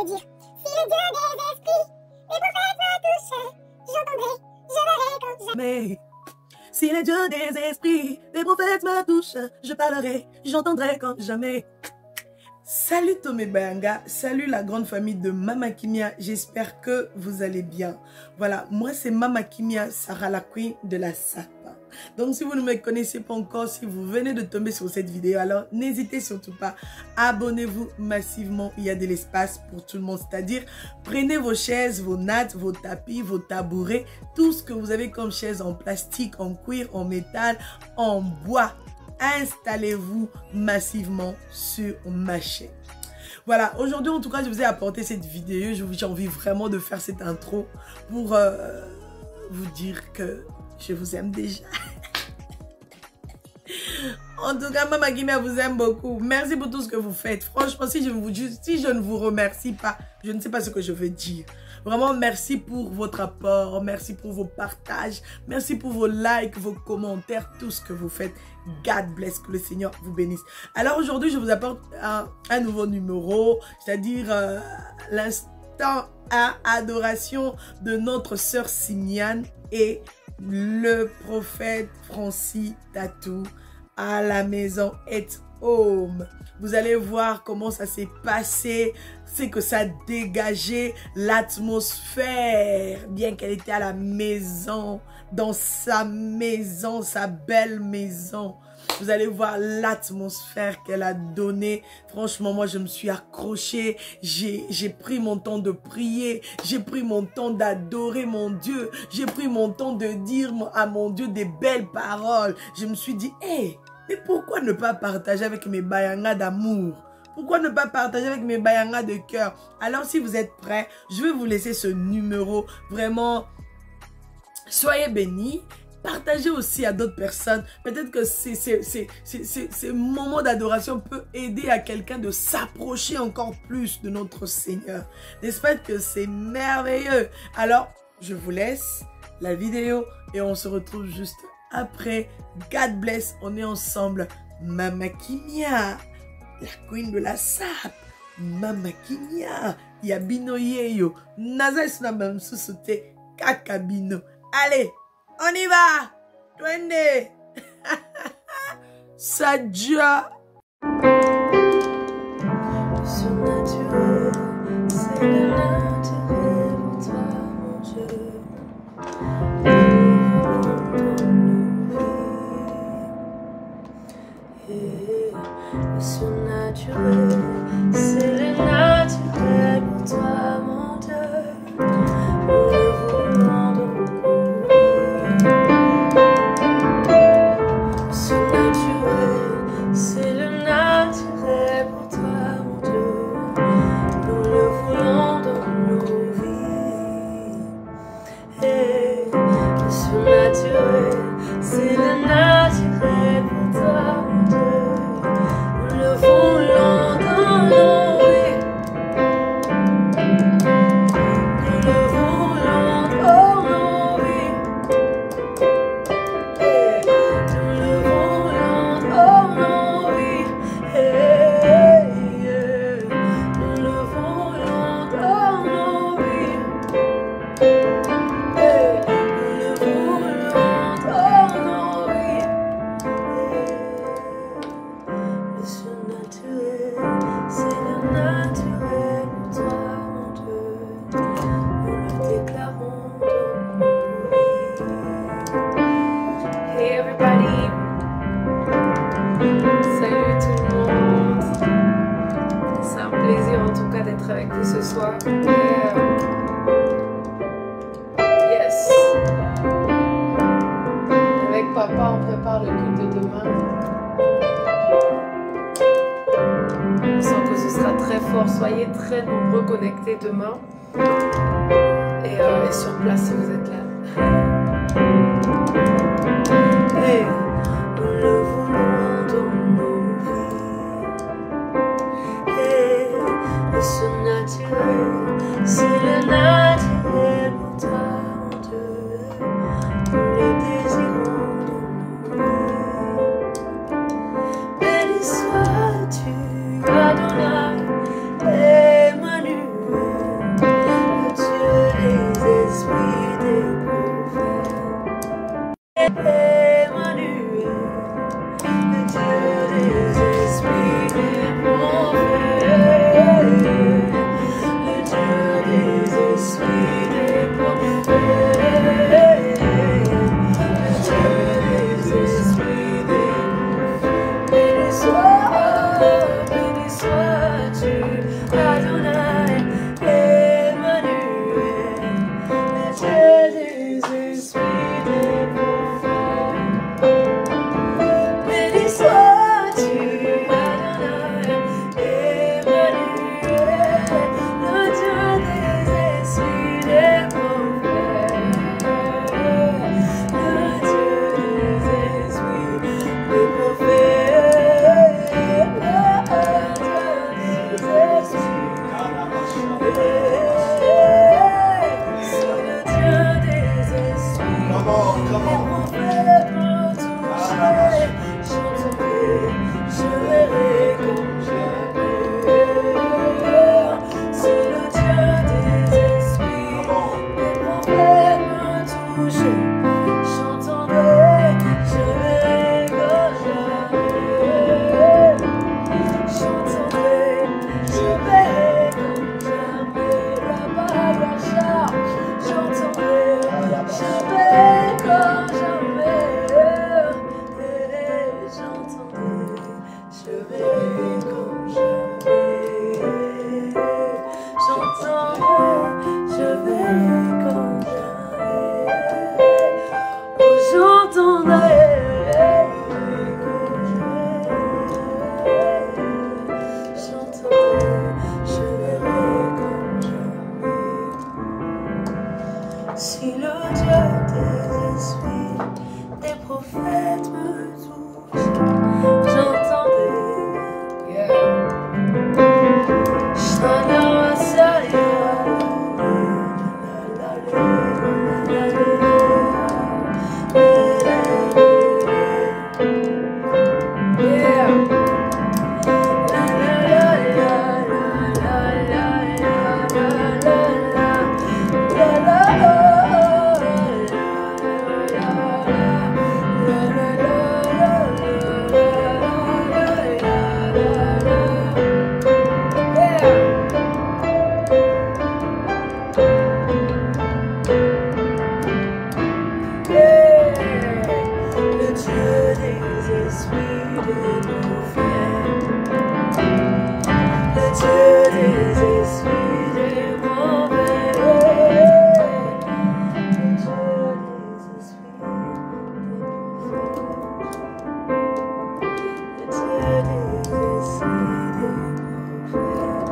veut dire. Si le Dieu des esprits, les prophètes me touchent, j'entendrai, je verrai comme jamais. Si le Dieu des esprits, les prophètes me touchent, je parlerai, j'entendrai comme jamais. Salut Tomé Bayanga, salut la grande famille de Mama Kimia, j'espère que vous allez bien. Voilà, moi c'est Mama Kimia, Sarah la Queen de la SAP. Donc si vous ne me connaissez pas encore, si vous venez de tomber sur cette vidéo, alors n'hésitez surtout pas, abonnez-vous massivement, il y a de l'espace pour tout le monde. C'est-à-dire, prenez vos chaises, vos nattes, vos tapis, vos tabourets, tout ce que vous avez comme chaises en plastique, en cuir, en métal, en bois. Installez-vous massivement sur ma chaîne. Voilà, aujourd'hui en tout cas je vous ai apporté cette vidéo, j'ai envie vraiment de faire cette intro pour vous dire que je vous aime déjà. En tout cas, Mama Kimia vous aime beaucoup. Merci pour tout ce que vous faites. Franchement, si je ne vous remercie pas, je ne sais pas ce que je veux dire. Vraiment, merci pour votre apport, merci pour vos partages, merci pour vos likes, vos commentaires, tout ce que vous faites. God bless, que le Seigneur vous bénisse. Alors aujourd'hui, je vous apporte un nouveau numéro, c'est-à-dire l'instant à adoration de notre sœur Signane et le prophète Francis Tatou à la maison at home. Vous allez voir comment ça s'est passé, c'est que ça a dégagé l'atmosphère, bien qu'elle était à la maison, dans sa maison, sa belle maison. Vous allez voir l'atmosphère qu'elle a donnée. Franchement, moi, je me suis accrochée. J'ai pris mon temps de prier. J'ai pris mon temps d'adorer mon Dieu. J'ai pris mon temps de dire à mon Dieu des belles paroles. Je me suis dit, hé, mais pourquoi ne pas partager avec mes bayangas d'amour? Pourquoi ne pas partager avec mes bayangas de cœur? Alors, si vous êtes prêts, je vais vous laisser ce numéro. Vraiment, soyez bénis. Partagez aussi à d'autres personnes. Peut-être que ce moment d'adoration peut aider à quelqu'un de s'approcher encore plus de notre Seigneur. N'est-ce pas que c'est merveilleux? Alors, je vous laisse la vidéo et on se retrouve juste après. God bless, on est ensemble. Mama Kimia, la queen de la SAP. Mama Kimia, Yabino Yeyo. Naza Isnabam Susute, Kakabino. Allez! On y va! Twende! Sadja! Surnaturel, c'est le naturel en toi, mon Dieu. Le surnaturel, c'est le naturel pour toi, mon Dieu. Avec vous ce soir. Yes. Avec papa, on prépare le culte de demain. On sent que ce sera très fort. Soyez très nombreux connectés demain. Et sur place si vous êtes là. Hey. Nous le voulons dans nos vies. Hey. Le surnaturel, c'est le naturel pour toi, mon Dieu. Nous les désirons dans nos vies. Béni sois-tu, Adonai, Emmanuel. prophètes me touchaient, j'entendrai, je verrai comme jamais. C'est le Dieu des esprits, les prophètes me touchaient, j'entendrai, je verrai comme jamais. J'entendrai, je verrai comme jamais. Là-bas, Yachar, j'entendrai, je verrai comme jamais. J'entendrai, je verrai comme jamais. J'entendrai, je verrai comme jamais. Oh, j'entendrai. Si le Dieu des esprits, des prophètes me touche, j'entendrai. Shana Masaya.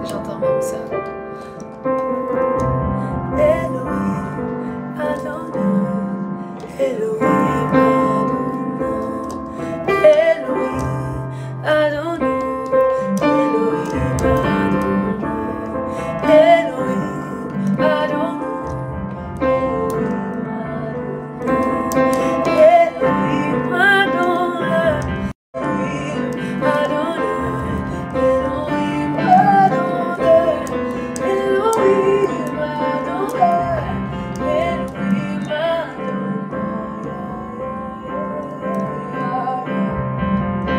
J'entends même ça. Elohim Adonai, Elohim Adonai, Elohim Adonai, Elohim Adonai, Elohim Adonai, Elohim Adonai, Elohim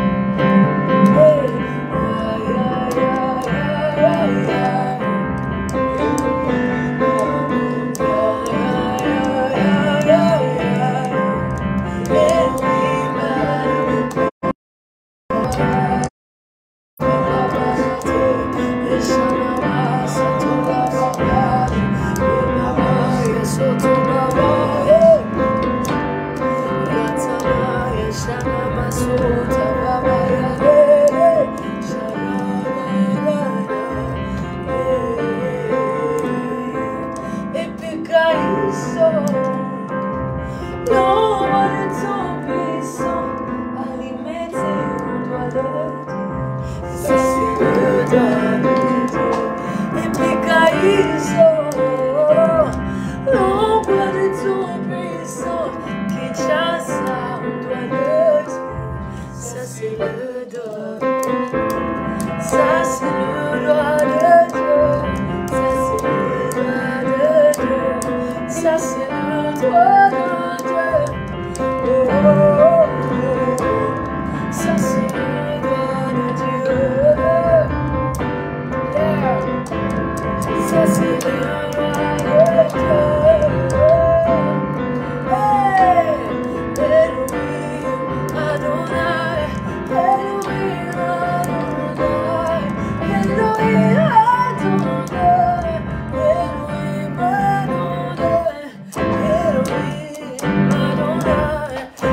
Adonai, Elohim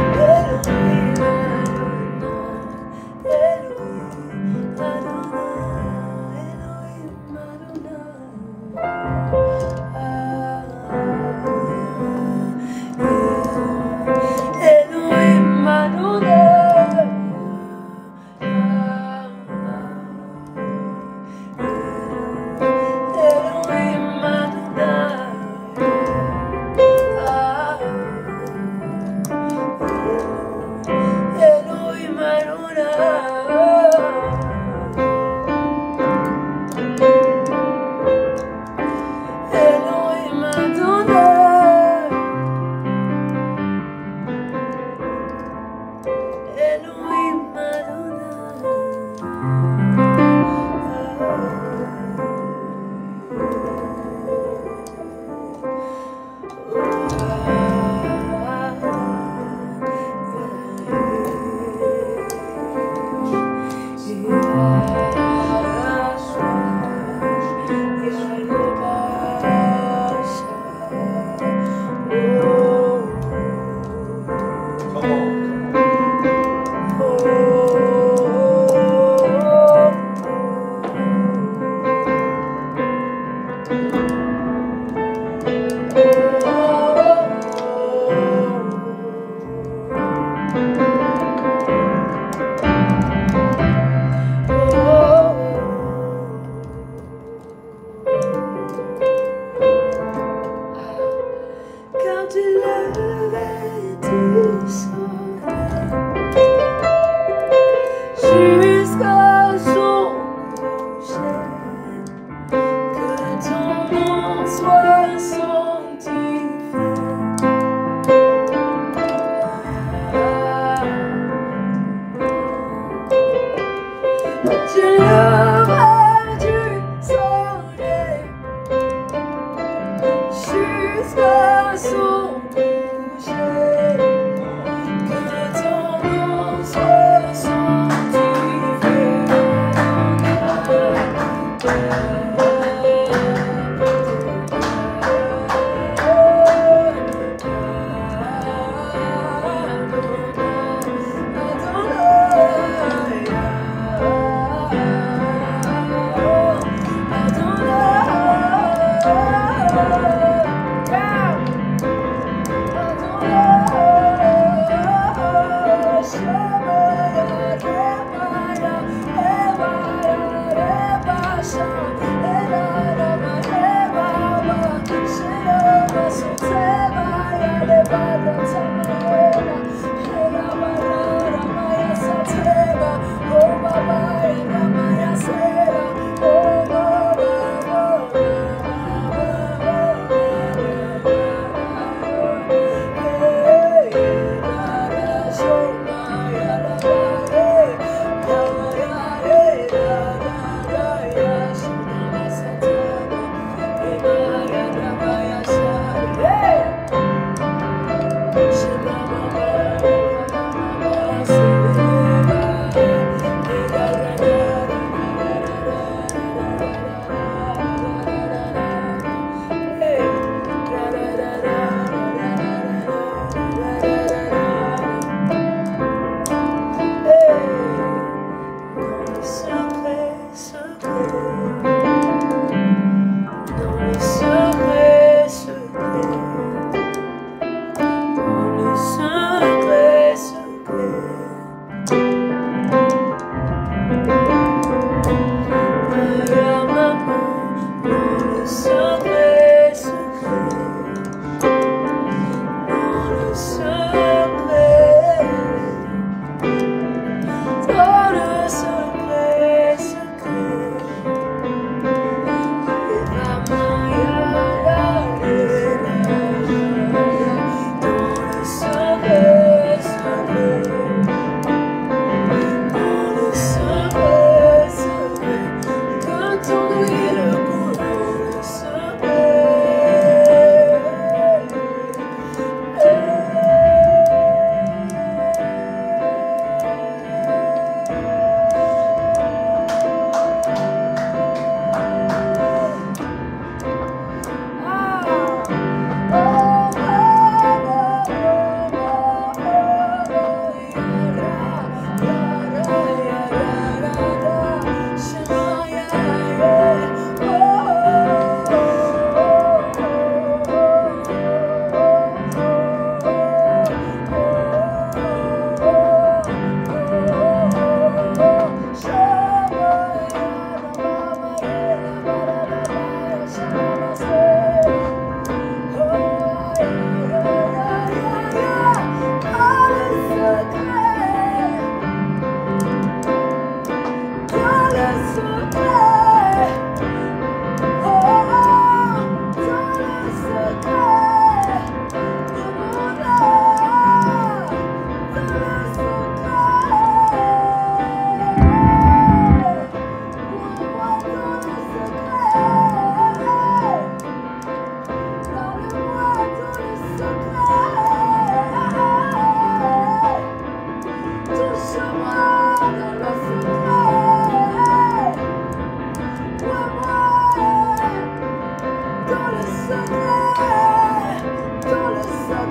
Adonai, Elohim Dans le secret.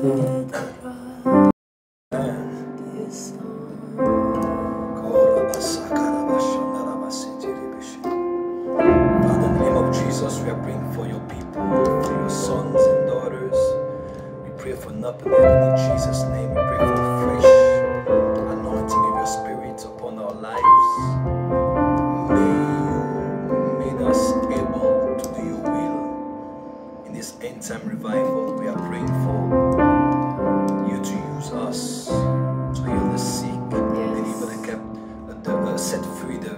We are praying for your people, for your sons and daughters. We pray for an open heaven in Jesus' name. We pray for a fresh anointing of your spirit upon our lives. May you make us able to do your will in this end time revival. We are praying for you to use us to heal the sick, deliver the captive, set free the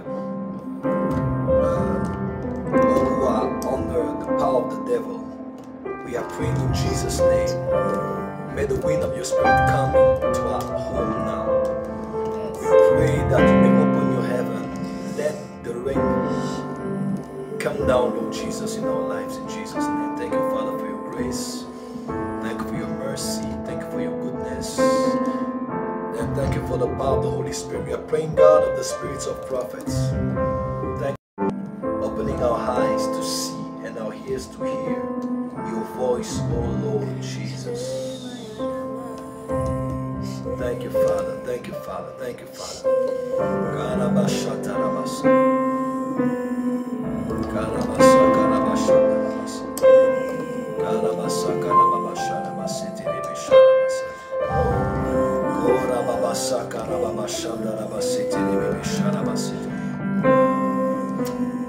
power of the devil. We are praying in Jesus' name. May the wind of your spirit come into our home now. We pray that you may open your heaven. Let the rain come down, Lord Jesus, in our lives in Jesus' name. Thank you, Father, for your grace. Thank you for your mercy. Thank you for your goodness. And thank you for the power of the Holy Spirit. We are praying, God, of the spirits of prophets. Thank you for opening our eyes to see and our ears to hear your voice, oh Lord Jesus. Thank you, Father. Thank you, Father. Thank you, Father.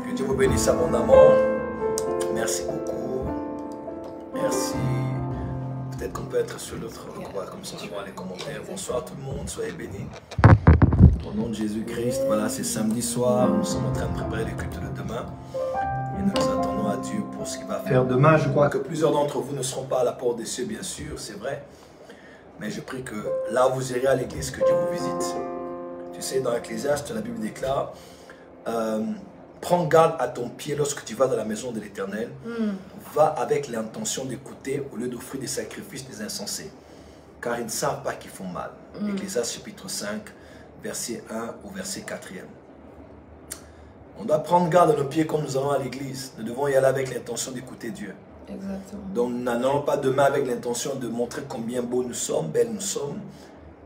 Que Dieu vous bénisse abondamment. Merci beaucoup. Merci. Peut-être qu'on peut être sur l'autre coin, comme ça on voit les commentaires. Bonsoir tout le monde, soyez bénis. Au nom de Jésus-Christ, voilà, c'est samedi soir. Nous sommes en train de préparer le culte de demain. Et nous attendons à Dieu pour ce qu'il va faire demain. Je crois que plusieurs d'entre vous ne seront pas à la porte des cieux, bien sûr, c'est vrai. Mais je prie que là où vous irez à l'église, que Dieu vous visite. Tu sais, dans Ecclésiaste, la Bible déclare prends garde à ton pied lorsque tu vas dans la maison de l'Éternel. Va avec l'intention d'écouter au lieu d'offrir des sacrifices des insensés. Car ils ne savent pas qu'ils font mal. Ecclésiaste chapitre 5, verset 1 au verset 4e. On doit prendre garde à nos pieds quand nous allons à l'église. Nous devons y aller avec l'intention d'écouter Dieu. Exactement. Donc nous n'allons pas demain avec l'intention de montrer combien beaux nous sommes, belles nous sommes,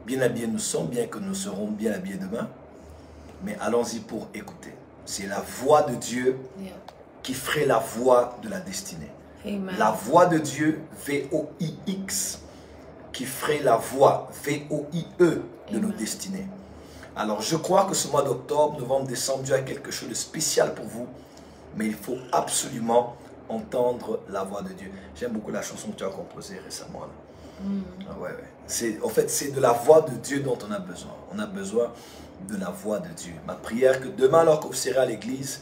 bien habillés nous sommes, bien que nous serons bien habillés demain. Mais allons-y pour écouter. C'est la voix de Dieu qui ferait la voix de la destinée. Amen. La voix de Dieu, V-O-I-X, qui ferait la voix, V-O-I-E, de nos destinées. Alors je crois que ce mois d'octobre, novembre, décembre, Dieu a quelque chose de spécial pour vous. Mais il faut absolument entendre la voix de Dieu. J'aime beaucoup la chanson que tu as composée récemment. Ah ouais. En fait, c'est de la voix de Dieu dont on a besoin. On a besoin de la voix de Dieu. Ma prière, que demain, alors que vous serez à l'église,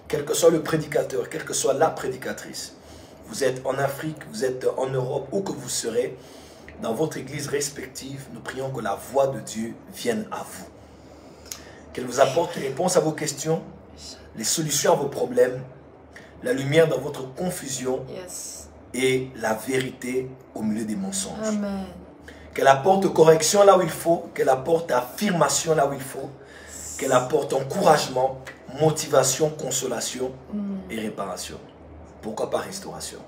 quel que soit le prédicateur, quelle que soit la prédicatrice, vous êtes en Afrique, vous êtes en Europe, où que vous serez, dans votre église respective, nous prions que la voix de Dieu vienne à vous. Qu'elle vous apporte les réponses à vos questions, les solutions à vos problèmes, la lumière dans votre confusion et la vérité au milieu des mensonges. Amen. Qu'elle apporte correction là où il faut, qu'elle apporte affirmation là où il faut, qu'elle apporte encouragement, motivation, consolation et réparation. Pourquoi pas restauration?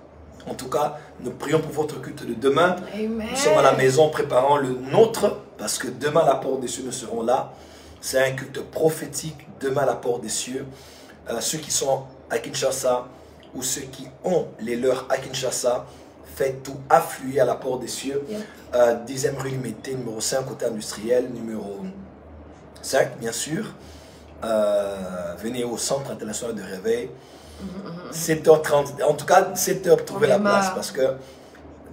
En tout cas, nous prions pour votre culte de demain. Amen. Nous sommes à la maison préparant le nôtre, parce que demain la porte des cieux, nous serons là. C'est un culte prophétique, demain la porte des cieux. Ceux qui sont à Kinshasa ou ceux qui ont les leurs à Kinshasa, faites tout affluer à la porte des cieux. 10e rue Limité, numéro 5, côté industriel, numéro 5, bien sûr. Venez au Centre international de réveil. 7h30, en tout cas 7h, trouvez la place, parce que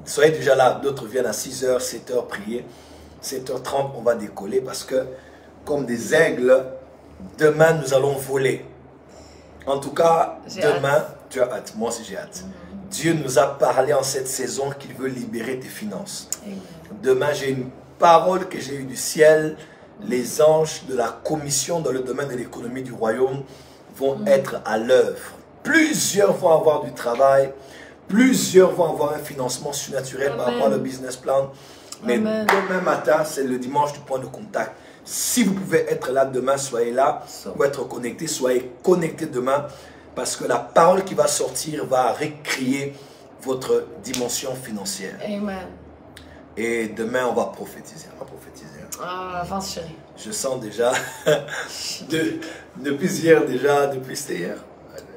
soyez déjà là, d'autres viennent à 6h, 7h, prier. 7h30, on va décoller, parce que comme des aigles, demain nous allons voler. En tout cas, demain, tu as hâte, moi aussi j'ai hâte. Dieu nous a parlé en cette saison qu'il veut libérer tes finances. Demain, j'ai une parole que j'ai eue du ciel. Les anges de la commission dans le domaine de l'économie du royaume vont être à l'œuvre. Plusieurs vont avoir du travail. Plusieurs vont avoir un financement surnaturel par rapport au business plan. Mais demain matin, c'est le dimanche du point de contact. Si vous pouvez être là demain, soyez là. Ou être connecté, soyez connecté demain. Parce que la parole qui va sortir va recréer votre dimension financière. Amen. Et demain, on va prophétiser. On va prophétiser. Ah, avance chérie. Je sens déjà, depuis hier déjà, depuis c'était hier.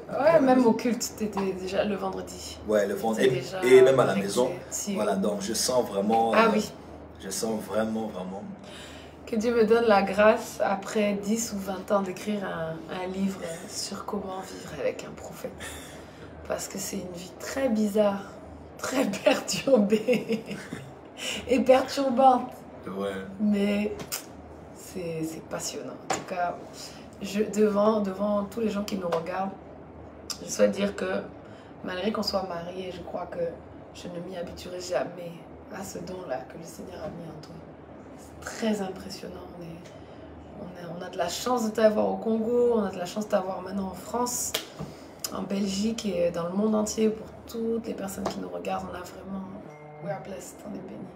Ouais, même au culte, t'étais déjà le vendredi. Ouais, le vendredi. Et même à la maison. Si, voilà, donc je sens vraiment... Ah oui. Je sens vraiment. Que Dieu me donne la grâce, après 10 ou 20 ans, d'écrire un livre sur comment vivre avec un prophète. Parce que c'est une vie très bizarre, très perturbée et perturbante. Ouais. Mais c'est passionnant. En tout cas, devant tous les gens qui nous regardent, je souhaite dire que malgré qu'on soit mariés, je crois que je ne m'y habituerai jamais à ce don-là que le Seigneur a mis en toi. C'est très impressionnant. On a de la chance de t'avoir au Congo, on a de la chance de t'avoir maintenant en France, en Belgique et dans le monde entier. Pour toutes les personnes qui nous regardent, on a vraiment... We are blessed, on est bénis.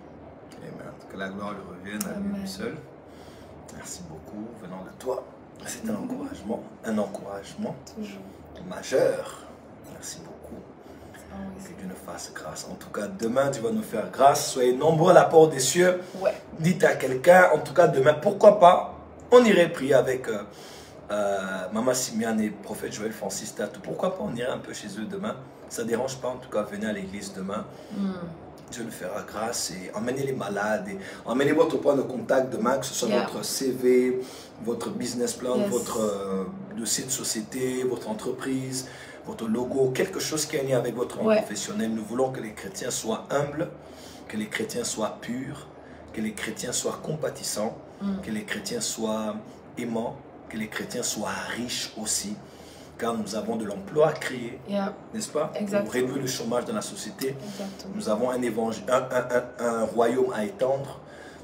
Amen. Que la gloire lui revienne à lui seul. Merci beaucoup venant de toi. C'est un encouragement. Un encouragement. Toujours. Majeur. Merci beaucoup. Que Dieu nous fasse grâce. En tout cas, demain, tu vas nous faire grâce. Soyez nombreux à la porte des cieux. Ouais. Dites à quelqu'un, en tout cas, demain, pourquoi pas, on irait prier avec Maman Simiane et Prophète Joël Francis Tatou. Pourquoi pas, on irait un peu chez eux demain. Ça ne dérange pas, en tout cas, venez à l'église demain. Dieu nous fera grâce et emmenez les malades. Et emmenez votre point de contact demain, que ce soit votre CV, votre business plan, votre dossier de société, votre entreprise, votre logo, quelque chose qui est lié avec votre rang professionnel. Nous voulons que les chrétiens soient humbles, que les chrétiens soient purs, que les chrétiens soient compatissants, que les chrétiens soient aimants, que les chrétiens soient riches aussi. Car nous avons de l'emploi à créer, n'est-ce pas? Pour réduire le chômage dans la société. Nous avons un royaume à étendre.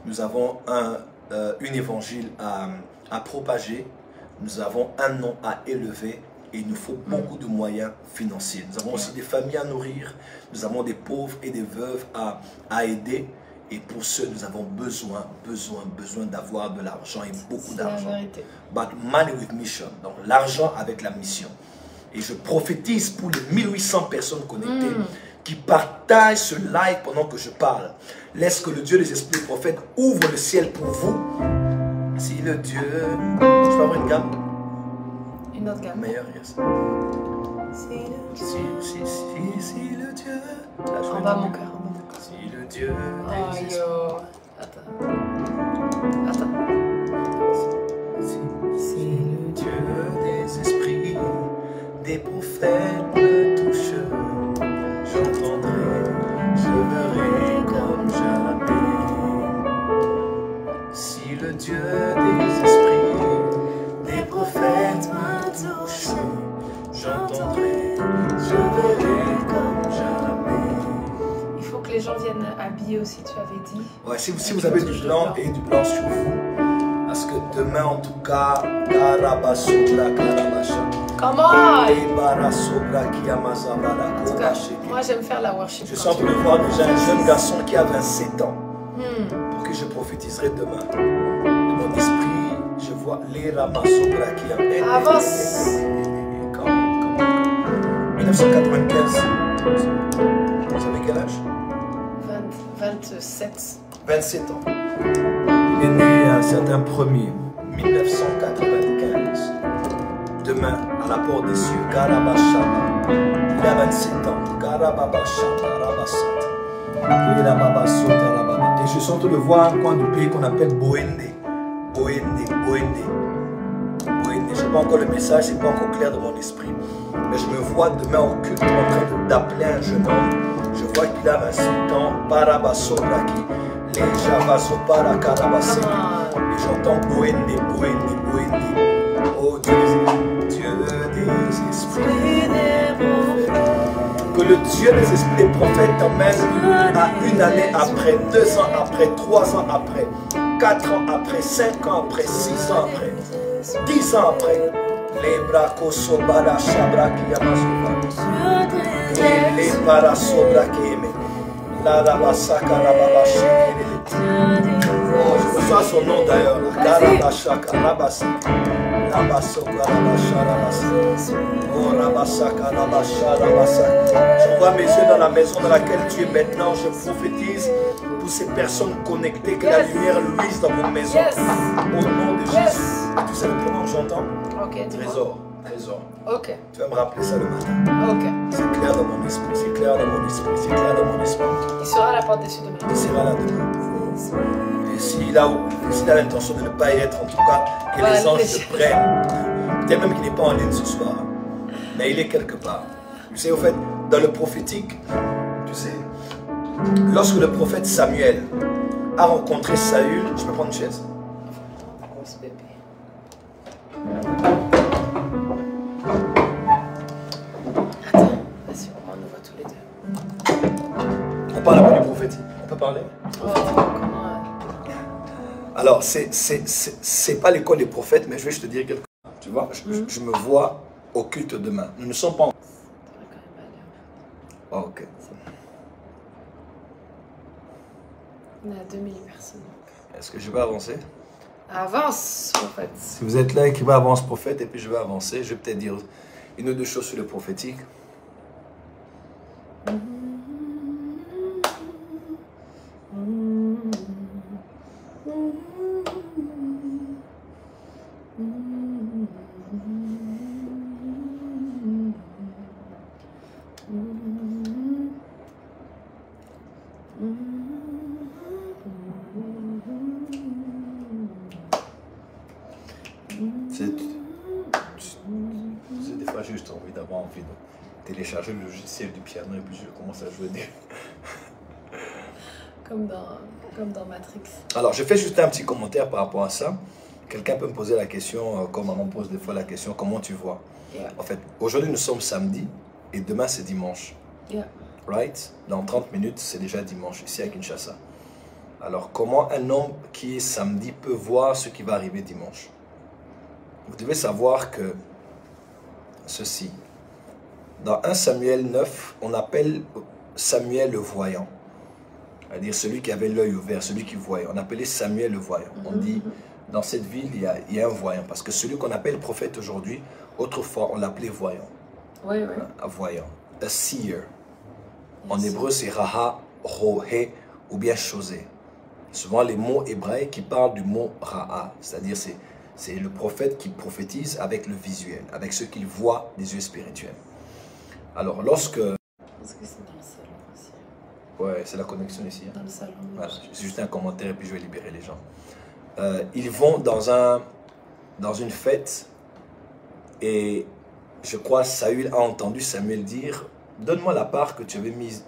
Nous avons une évangile à propager. Nous avons un nom à élever. Et il nous faut beaucoup de moyens financiers. Nous avons aussi des familles à nourrir. Nous avons des pauvres et des veuves à aider. Et pour ce, nous avons besoin d'avoir de l'argent et beaucoup d'argent. But money with mission. Donc l'argent avec la mission. Et je prophétise pour les 1800 personnes connectées qui partagent ce live pendant que je parle. Laisse que le Dieu des esprits prophètes ouvre le ciel pour vous. Si le Dieu... Tu peux avoir une gamme? Une autre gamme. Meilleure, yes. Si le Dieu... En bas mon cœur. Si le Dieu des esprits... Attends. Si le Dieu des esprits, des prophètes me touche, j'entendrai, je verrai comme jamais. Si le Dieu des esprits, des prophètes me touche, j'entendrai, je verrai comme jamais. Il faut que les gens viennent habillés aussi, tu avais dit. Ouais, si vous avez du blanc et du blanc sur vous. Parce que demain, en tout cas, comment? Moi, j'aime faire la worship. Je suis en train de voir déjà un jeune garçon qui a 27 ans. Pour qui je prophétiserai demain. De mon esprit, je vois les Ramasobra qui a... Avance. 1995. Vous savez quel âge? 27. 27 ans. Il est né un certain 1er 1995. Demain, à la porte des cieux, Garabashaba. Il a 27 ans. Garababashaba, Rabasat. Et je suis en train de voir un coin du pays qu'on appelle Boende. Je n'ai pas encore le message, c'est pas encore clair de mon esprit. Mais je me vois demain au culte en train d'appeler un jeune homme. Je vois qu'il a 27 ans. Parabasobraki. Les Javasopara Karabasé. Et j'entends Boende. Oh Dieu des esprits. Que le Dieu des esprits des prophètes t'emmène à une année après, 2 ans après, 3 ans après, 4 ans après, 5 ans après, 6 ans après, 10 ans après. Les bracosobala shabraki yamasova. Les parasobraki eme. La rabasaka rababashi. Oh, je reçois son nom d'ailleurs. La rabashaka rabasaka. J'envoie mes yeux dans la maison dans laquelle tu es maintenant. Je prophétise pour ces personnes connectées que la lumière luise dans vos maisons. Au nom de Jésus. Et tu sais le prénom que j'entends? Ok, Trésor. Trésor. Ok. Tu vas me rappeler ça le matin. Ok. C'est clair dans mon esprit. C'est clair dans mon esprit. C'est clair dans mon esprit. Il sera à la porte dessus demain. Il sera là demain. Et s'il a l'intention de ne pas y être, en tout cas, que les anges se prennent. Peut-être même qu'il n'est pas en ligne ce soir. Mais il est quelque part. Tu sais, au fait, dans le prophétique, tu sais, lorsque le prophète Samuel a rencontré Saül, je peux prendre une chaise. Grosse bébé. Attends, vas-y, on nous voit tous les deux. On parle un peu du prophétique. On peut parler? Oh, comment Alors, c'est pas l'école des prophètes, mais je vais juste te dire quelque chose. Tu vois, je me vois au culte demain. Nous ne sommes pas en... Oh, ok. On est à 2000 personnes. Est-ce que je vais avancer? Avance, en fait. Si vous êtes là, écrivez avance prophète et puis je vais avancer. Je vais peut-être dire une ou deux choses sur le prophétique. Des fois, j'ai juste envie de télécharger le logiciel du piano et puis je commence à jouer des... Comme dans Matrix. Alors, je fais juste un petit commentaire par rapport à ça. Quelqu'un peut me poser la question, comme maman pose des fois la question, comment tu vois? Yeah. En fait, aujourd'hui, nous sommes samedi et demain, c'est dimanche. Yeah. Right? Dans 30 minutes, c'est déjà dimanche ici à Kinshasa. Alors, comment un homme qui est samedi peut voir ce qui va arriver dimanche? Vous devez savoir que ceci, dans 1 Samuel 9, on appelle Samuel le voyant. C'est-à-dire celui qui avait l'œil ouvert, celui qui voyait. On appelait Samuel le voyant. On dit, dans cette ville, il y a un voyant. Parce que celui qu'on appelle prophète aujourd'hui, autrefois, on l'appelait voyant. Oui, oui. Un voyant. A seer. En hébreu, c'est Raha, Rohe ou bien Chosé. Souvent, les mots hébraïques qui parlent du mot Raha. C'est-à-dire, c'est le prophète qui prophétise avec le visuel, avec ce qu'il voit des yeux spirituels. Alors, lorsque... Est-ce que c'est dans le salon aussi? Ouais, c'est la connexion ici. Hein. Dans le salon. Voilà, c'est juste un commentaire et puis je vais libérer les gens. Ils vont dans une fête et je crois Saül a entendu Samuel dire « Donne-moi la part que tu avais mise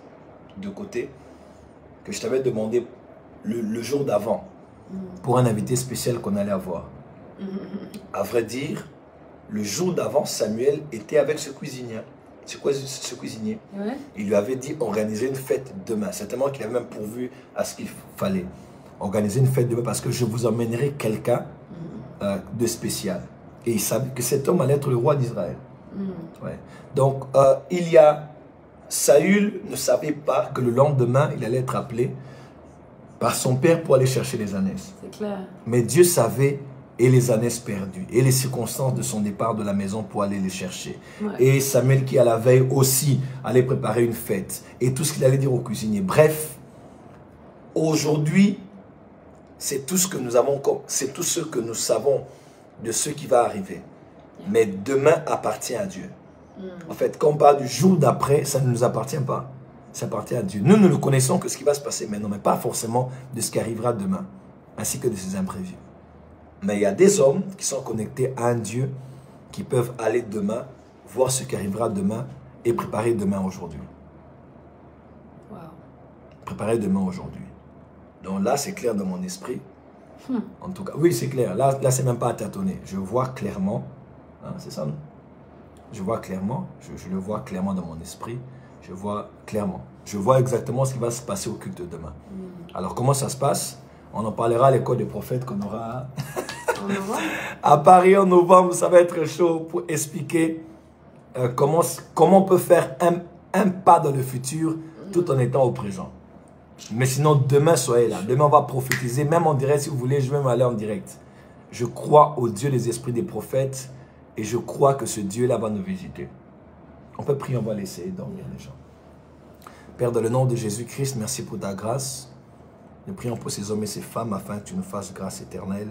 de côté, que je t'avais demandé le jour d'avant pour un invité spécial qu'on allait avoir. » À vrai dire, le jour d'avant, Samuel était avec ce cuisinier. C'est quoi ce cuisinier? Ouais. Il lui avait dit organiser une fête demain. Certainement qu'il avait même pourvu à ce qu'il fallait. Organiser une fête demain parce que je vous emmènerai quelqu'un de spécial. Et il savait que cet homme allait être le roi d'Israël. Ouais. Donc, Saül ne savait pas que le lendemain, il allait être appelé par son père pour aller chercher les ânesses. C'est clair. Mais Dieu savait et les ânesses perdues et les circonstances de son départ de la maison pour aller les chercher. Ouais. Et Samuel qui à la veille aussi allait préparer une fête et tout ce qu'il allait dire au cuisinier. Bref, aujourd'hui, c'est tout ce que nous avons, c'est tout ce que nous savons de ce qui va arriver. Mais demain appartient à Dieu. En fait, quand on parle du jour d'après, ça ne nous appartient pas. Ça appartient à Dieu. Nous ne connaissons que ce qui va se passer maintenant, mais pas forcément de ce qui arrivera demain, ainsi que de ses imprévus. Mais il y a des hommes qui sont connectés à un Dieu qui peuvent aller demain, voir ce qui arrivera demain et préparer demain aujourd'hui. Wow. Préparer demain aujourd'hui. Donc là, c'est clair dans mon esprit. En tout cas, oui, c'est clair. Là c'est même pas à tâtonner. Je vois clairement. Hein, c'est ça, non? Je vois clairement. Je le vois clairement dans mon esprit. Je vois clairement. Je vois exactement ce qui va se passer au culte demain. Alors, comment ça se passe? On en parlera à l'école des prophètes qu'on aura à Paris en novembre. Ça va être chaud pour expliquer comment on peut faire un pas dans le futur tout en étant au présent. Mais sinon, demain, soyez là. Demain, on va prophétiser. Même en direct, si vous voulez, je vais même aller en direct. Je crois au Dieu des esprits des prophètes et je crois que ce Dieu-là va nous visiter. On peut prier, on va laisser dormir les gens. Père, dans le nom de Jésus-Christ, merci pour ta grâce. Nous prions pour ces hommes et ces femmes afin que tu nous fasses grâce éternelle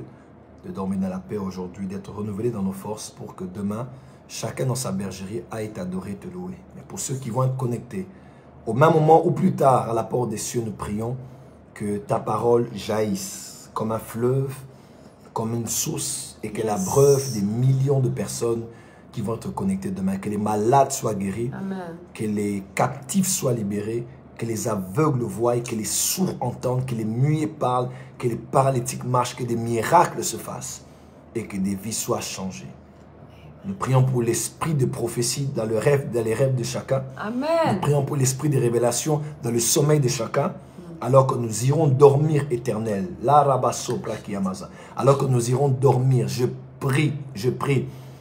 de dormir dans la paix aujourd'hui, d'être renouvelés dans nos forces pour que demain, chacun dans sa bergerie aille t'adorer, te louer. Mais pour ceux qui vont être connectés, au même moment ou plus tard, à la porte des cieux, nous prions que ta parole jaillisse comme un fleuve, comme une source et qu'elle abreuve des millions de personnes qui vont être connectées demain. Que les malades soient guéris, Amen. Que les captifs soient libérés, que les aveugles voient, que les sourds entendent, que les muets parlent, que les paralytiques marchent, que des miracles se fassent et que des vies soient changées. Nous prions pour l'esprit de prophétie dans les rêves de chacun. Amen. Nous prions pour l'esprit de révélation dans le sommeil de chacun. Alors que nous irons dormir éternel. Alors que nous irons dormir, je prie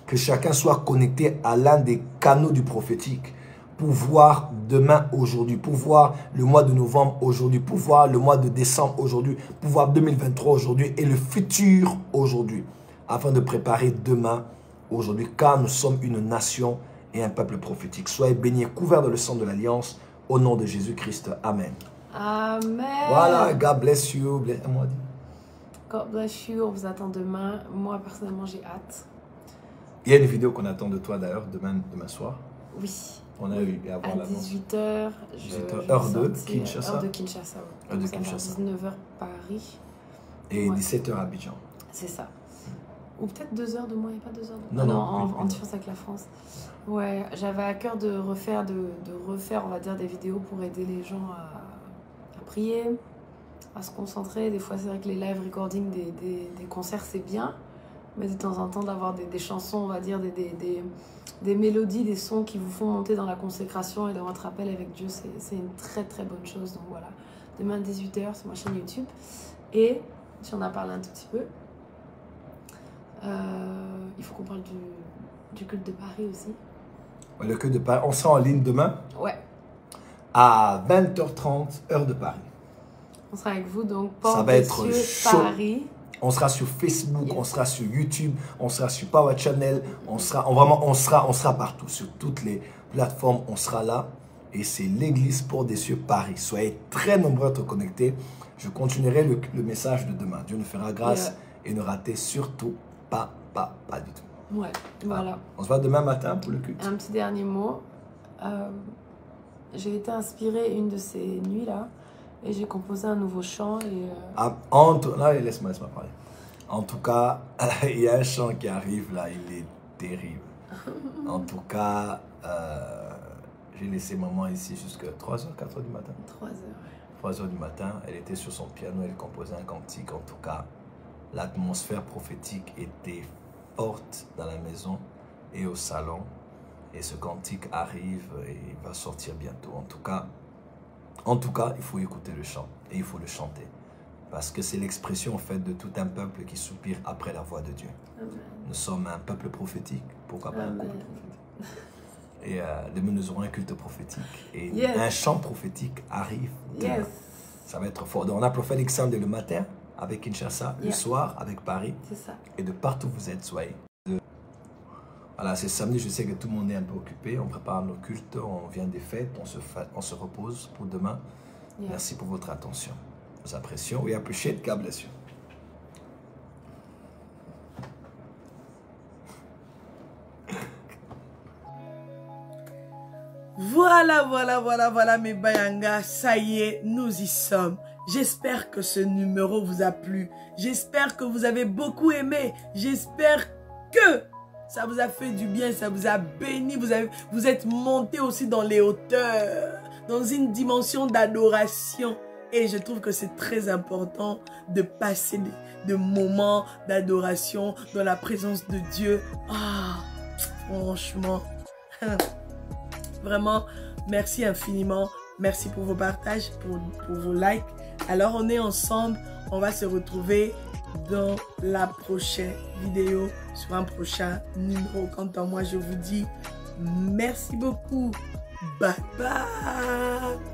que chacun soit connecté à l'un des canaux du prophétique pour voir demain, aujourd'hui, pour voir le mois de novembre aujourd'hui, pour voir le mois de décembre aujourd'hui, pour voir 2023 aujourd'hui et le futur aujourd'hui, afin de préparer demain, aujourd'hui, car nous sommes une nation et un peuple prophétique. Soyez bénis, couverts de le sang de l'Alliance, au nom de Jésus-Christ. Amen. Amen. Voilà, God bless you. God bless you. On vous attend demain. Moi, personnellement, j'ai hâte. Il y a une vidéo qu'on attend de toi d'ailleurs demain soir. Oui. On a eu à à 18h. 18h, heure de Kinshasa. Heure de Kinshasa, oui. Heure de Kinshasa. 19h Paris. Et ouais. 17h Abidjan. C'est ça. Ou peut-être 2 heures de moins, il n'y a pas 2 heures de moins. Non, en différence avec la France. Ouais, j'avais à cœur de refaire, on va dire, des vidéos pour aider les gens à prier, à se concentrer. Des fois, c'est vrai que les live recording des concerts, c'est bien. Mais de temps en temps, d'avoir des chansons, on va dire, des mélodies, des sons qui vous font monter dans la consécration et dans votre appel avec Dieu, c'est une très très bonne chose. Donc voilà, demain 18h sur ma chaîne YouTube. Et, si on a parlé un tout petit peu, il faut qu'on parle du culte de Paris aussi. Ouais, le culte de Paris, on sera en ligne demain. Ouais. À 20h30, heure de Paris. On sera avec vous, donc ça va être chaud. Paris. On sera sur Facebook, on sera sur YouTube, on sera sur Power Channel, on sera partout, sur toutes les plateformes, on sera là. Et c'est l'église Porte des Cieux Paris. Soyez très nombreux à être connectés. Je continuerai le message de demain. Dieu nous fera grâce et ne ratez surtout pas du tout. Ouais, voilà. On se voit demain matin pour le culte. Un petit dernier mot. J'ai été inspirée une de ces nuits-là. Et j'ai composé un nouveau chant. Laisse-moi parler. En tout cas, il y a un chant qui arrive là, il est terrible. En tout cas, j'ai laissé maman ici jusqu'à 3h, 4h du matin. 3h. 3h du matin, elle était sur son piano, elle composait un cantique. En tout cas, l'atmosphère prophétique était forte dans la maison et au salon. Et ce cantique arrive et il va sortir bientôt. En tout cas, il faut écouter le chant et il faut le chanter. Parce que c'est l'expression en fait de tout un peuple qui soupire après la voix de Dieu. Amen. Nous sommes un peuple prophétique, pourquoi pas un couple prophétique. Et demain nous aurons un culte prophétique. Et un chant prophétique arrive demain. Ça va être fort. Donc on a Prophetic Sound le matin avec Kinshasa, le soir avec Paris. C'est ça. Et de partout où vous êtes, soyez. Voilà, c'est samedi, je sais que tout le monde est un peu occupé. On prépare nos cultes, on vient des fêtes, on se repose pour demain. Merci pour votre attention. Nous apprécions. We appreciate. God bless you. Voilà mes bayangas. Ça y est, nous y sommes. J'espère que ce numéro vous a plu. J'espère que vous avez beaucoup aimé. J'espère que ça vous a fait du bien, ça vous a béni. Vous êtes monté aussi dans les hauteurs, dans une dimension d'adoration. Et je trouve que c'est très important de passer des moments d'adoration dans la présence de Dieu. Ah, franchement, vraiment, merci infiniment. Merci pour vos partages, pour vos likes. Alors, on est ensemble. On va se retrouver dans la prochaine vidéo, sur un prochain numéro. Quant à moi, je vous dis merci beaucoup. Bye bye.